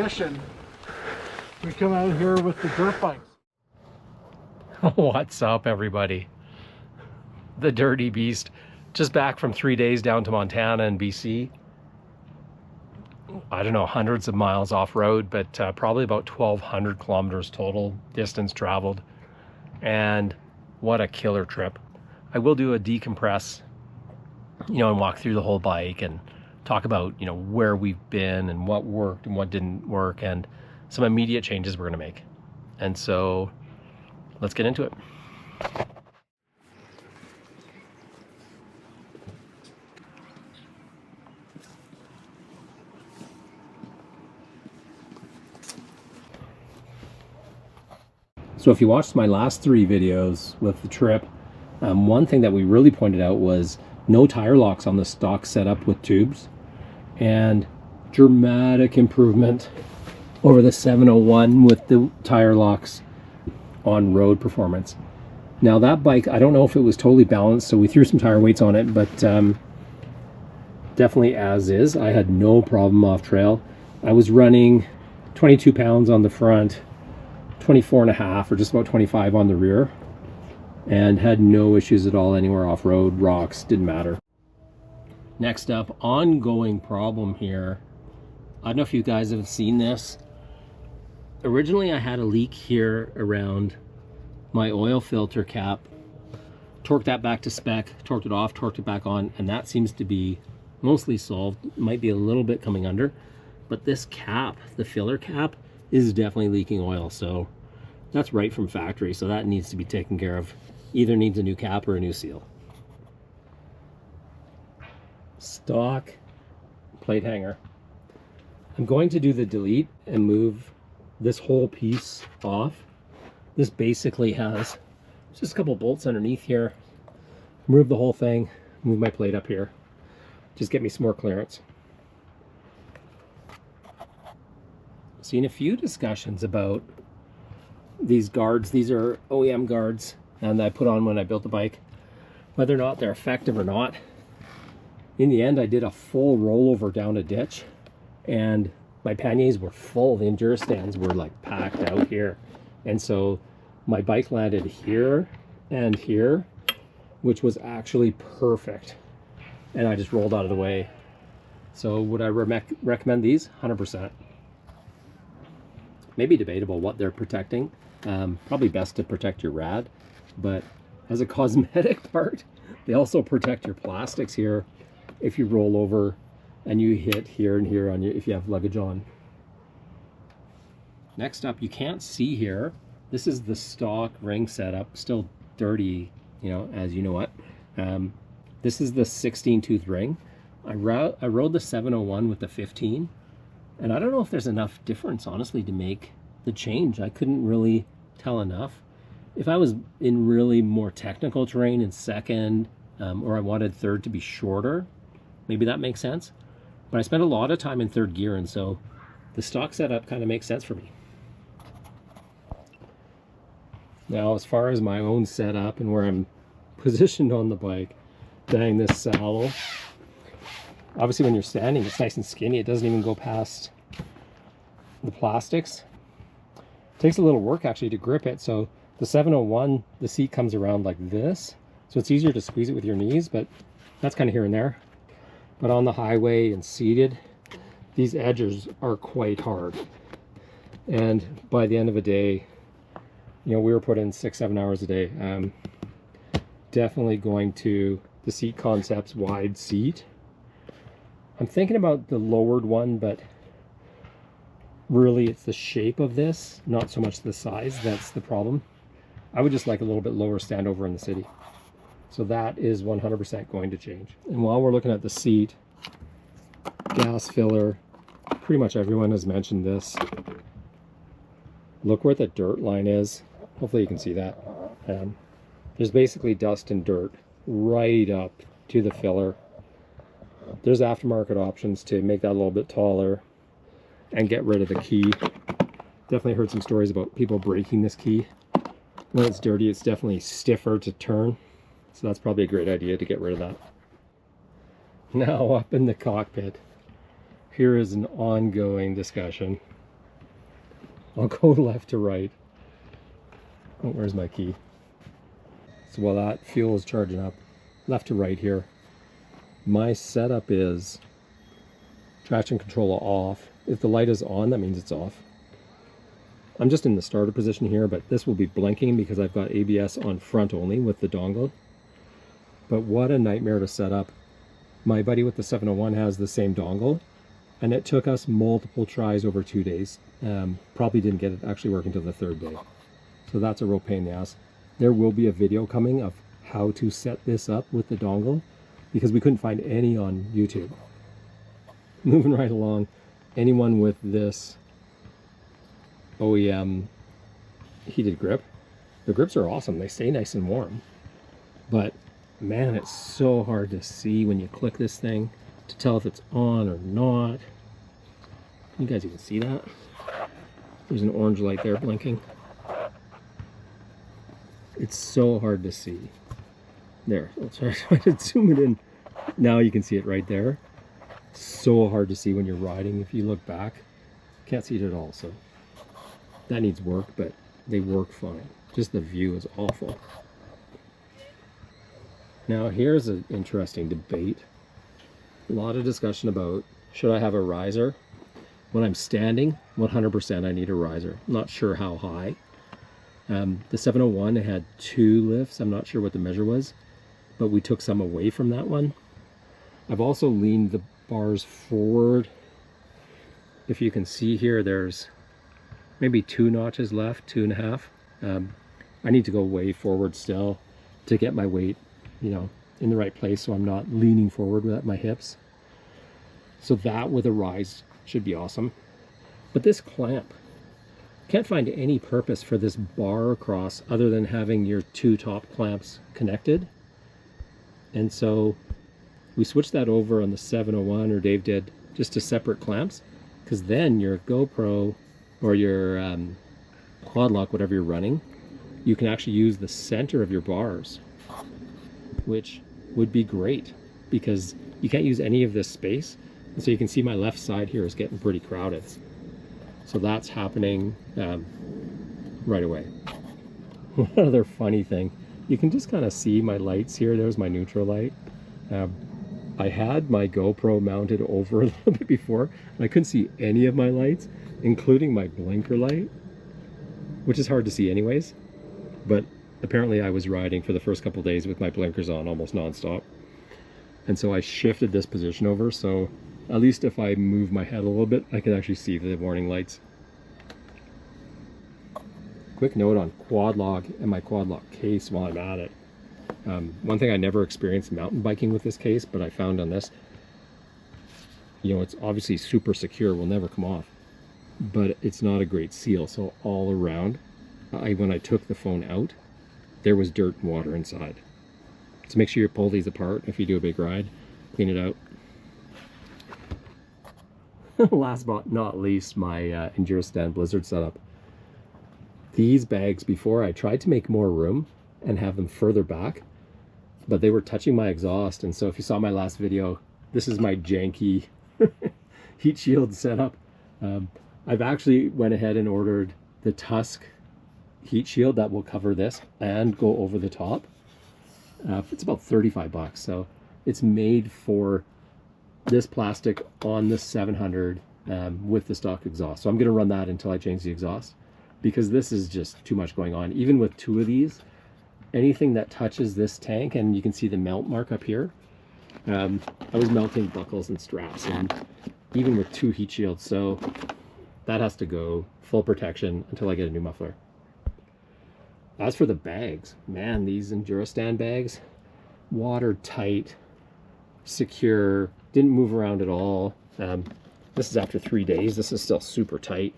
mission, we come out here with the dirt bikes. What's up, everybody? The Dirty Beast, just back from 3 days down to Montana and BC. I don't know, hundreds of miles off-road, but probably about 1,200 kilometers total distance traveled. And what a killer trip. I will do a decompress, and walk through the whole bike and talk about, where we've been and what worked and what didn't work and some immediate changes we're going to make. And so let's get into it. So if you watched my last 3 videos with the trip, one thing that we really pointed out was no tire locks on the stock setup with tubes, and dramatic improvement over the 701 with the tire locks on road performance. Now that bike, I don't know if it was totally balanced, so we threw some tire weights on it, but definitely as is. I had no problem off trail. I was running 22 pounds on the front, 24 and a half or just about 25 on the rear, and had no issues at all anywhere off-road. Rocks, didn't matter. Next up, ongoing problem here. I don't know if you guys have seen this. Originally I had a leak here around my oil filter cap. Torqued that back to spec, torqued it off, torqued it back on, and that seems to be mostly solved. Might be a little bit coming under, but this cap, the filler cap, is definitely leaking oil, so that's right from factory, so that needs to be taken care of. Either needs a new cap or a new seal. Stock plate hanger. I'm going to do the delete and move this whole piece off. This basically has just a couple bolts underneath here. Remove the whole thing, move my plate up here. Just get me some more clearance. Seen a few discussions about these guards. These are OEM guards, and I put on when I built the bike, whether or not they're effective or not. In the end, I did a full rollover down a ditch, and my panniers were full. The enduro stands were like packed out here, and so my bike landed here and here, which was actually perfect, and I just rolled out of the way. So would I recommend these? 100%. Maybe debatable what they're protecting. Probably best to protect your rad, but as a cosmetic part, they also protect your plastics here if you roll over and you hit here and here on your, if you have luggage on. Next up, you can't see here, this is the stock ring setup, still dirty, as you know what. This is the 16 tooth ring. I rode the 701 with the 15, and I don't know if there's enough difference, honestly, to make the change. I couldn't really tell enough. If I was in really more technical terrain in second, or I wanted third to be shorter, maybe that makes sense. But I spent a lot of time in third gear, and so the stock setup kind of makes sense for me. Now, as far as my own setup and where I'm positioned on the bike, dang, this saddle. Obviously, when you're standing, it's nice and skinny. It doesn't even go past the plastics. It takes a little work actually to grip it. So the 701, the seat comes around like this, so it's easier to squeeze it with your knees, but that's kind of here and there. But on the highway and seated, these edges are quite hard. And by the end of the day, we were put in 6-7 hours a day. Definitely going to the Seat Concepts wide seat. I'm thinking about the lowered one, but really it's the shape of this, not so much the size, that's the problem. I would just like a little bit lower standover in the city. So that is 100% going to change. And while we're looking at the seat, gas filler, pretty much everyone has mentioned this. Look where the dirt line is. Hopefully you can see that. There's basically dust and dirt right up to the filler. There's aftermarket options to make that a little bit taller and get rid of the key. Definitely heard some stories about people breaking this key. When it's dirty, it's definitely stiffer to turn. So that's probably a great idea to get rid of that. Now up in the cockpit, here is an ongoing discussion. I'll go left to right. Oh, where's my key? So while that fuel is charging up, left to right here, my setup is traction control off. If the light is on, that means it's off. I'm just in the starter position here, but this will be blinking because I've got ABS on front only with the dongle. But what a nightmare to set up. My buddy with the 701 has the same dongle, and it took us multiple tries over 2 days. Probably didn't get it actually working until the third day. So that's a real pain in the ass. There will be a video coming of how to set this up with the dongle because we couldn't find any on YouTube. Moving right along, anyone with this OEM heated grip, the grips are awesome. They stay nice and warm. But man, it's so hard to see when you click this thing to tell if it's on or not. You guys even see that? There's an orange light there blinking. It's so hard to see. There, I'll try to zoom it in. Now you can see it right there. So hard to see when you're riding. If you look back, can't see it at all. So that needs work, but they work fine. Just the view is awful. Now here's an interesting debate. A lot of discussion about, should I have a riser? When I'm standing, 100% I need a riser. I'm not sure how high. The 701 had 2 lifts. I'm not sure what the measure was, but we took some away from that one. I've also leaned the bars forward. If you can see here, there's maybe 2 notches left, 2.5. I need to go way forward still to get my weight, you know, in the right place so I'm not leaning forward with my hips. So that with a rise should be awesome. But this clamp, can't find any purpose for this bar across other than having your 2 top clamps connected. And so we switched that over on the 701, or Dave did, just to separate clamps, because then your GoPro or your quad lock, whatever you're running, you can actually use the center of your bars, which would be great because you can't use any of this space. And so you can see my left side here is getting pretty crowded. So that's happening right away. One other funny thing, you can just kind of see my lights here. There's my neutral light. I had my GoPro mounted over a little bit before, and I couldn't see any of my lights, including my blinker light, which is hard to see anyways. But apparently I was riding for the first couple days with my blinkers on almost nonstop. And so I shifted this position over, so at least if I move my head a little bit, I can actually see the warning lights. Quick note on quad lock and my quad lock case while I'm at it. One thing I never experienced mountain biking with this case, but I found on this, you know, it's obviously super secure, will never come off, but it's not a great seal. So all around, when I took the phone out, there was dirt and water inside. So make sure you pull these apart if you do a big ride, clean it out. Last but not least, my EnduroStand Blizzard setup. These bags before, I tried to make more room and have them further back, but they were touching my exhaust. And so if you saw my last video, this is my janky heat shield setup. I've actually went ahead and ordered the Tusk heat shield that will cover this and go over the top. It's about 35 bucks. So it's made for this plastic on the 700 with the stock exhaust. So I'm going to run that until I change the exhaust, because this is just too much going on. Even with 2 of these, anything that touches this tank, and you can see the melt mark up here, I was melting buckles and straps, and even with 2 heat shields. So that has to go full protection until I get a new muffler. As for the bags, man, these EnduroStand bags, watertight, secure, didn't move around at all. This is after 3 days. This is still super tight,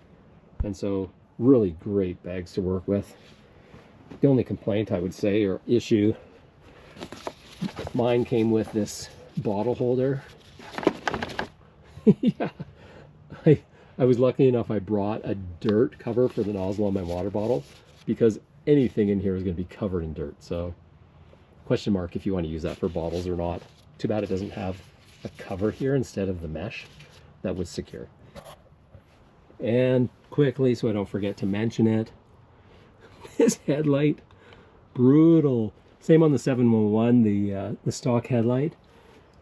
and so really great bags to work with. The only complaint I would say, or issue, mine came with this bottle holder. Yeah, I was lucky enough I brought a dirt cover for the nozzle on my water bottle, because anything in here is going to be covered in dirt. So question mark if you want to use that for bottles or not. Too bad it doesn't have a cover here instead of the mesh that was secure. And quickly, so I don't forget to mention it, this headlight, brutal. Same on the 711, the stock headlight.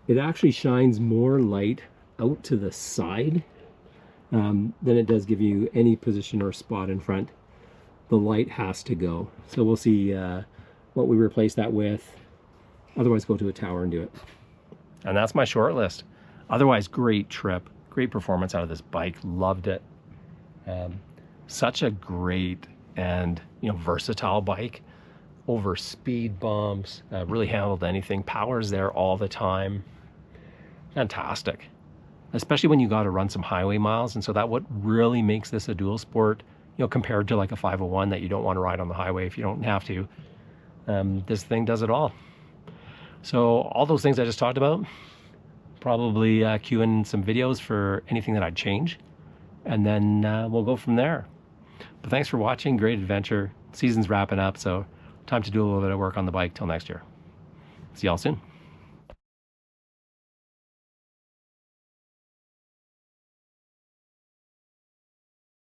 It actually shines more light out to the side than it does give you any position or spot in front. The light has to go. So we'll see what we replace that with. Otherwise, go to a tower and do it. And that's my short list. Otherwise, great trip, great performance out of this bike. Loved it. Such a great and versatile bike. Over speed bumps, really handled anything. Power's there all the time. Fantastic. Especially when you got to run some highway miles. And so that what really makes this a dual sport, compared to like a 501 that you don't want to ride on the highway if you don't have to. This thing does it all. So all those things I just talked about, probably cue in some videos for anything that I'd change. And then we'll go from there. But thanks for watching. Great adventure. Season's wrapping up, so time to do a little bit of work on the bike till next year. See y'all soon.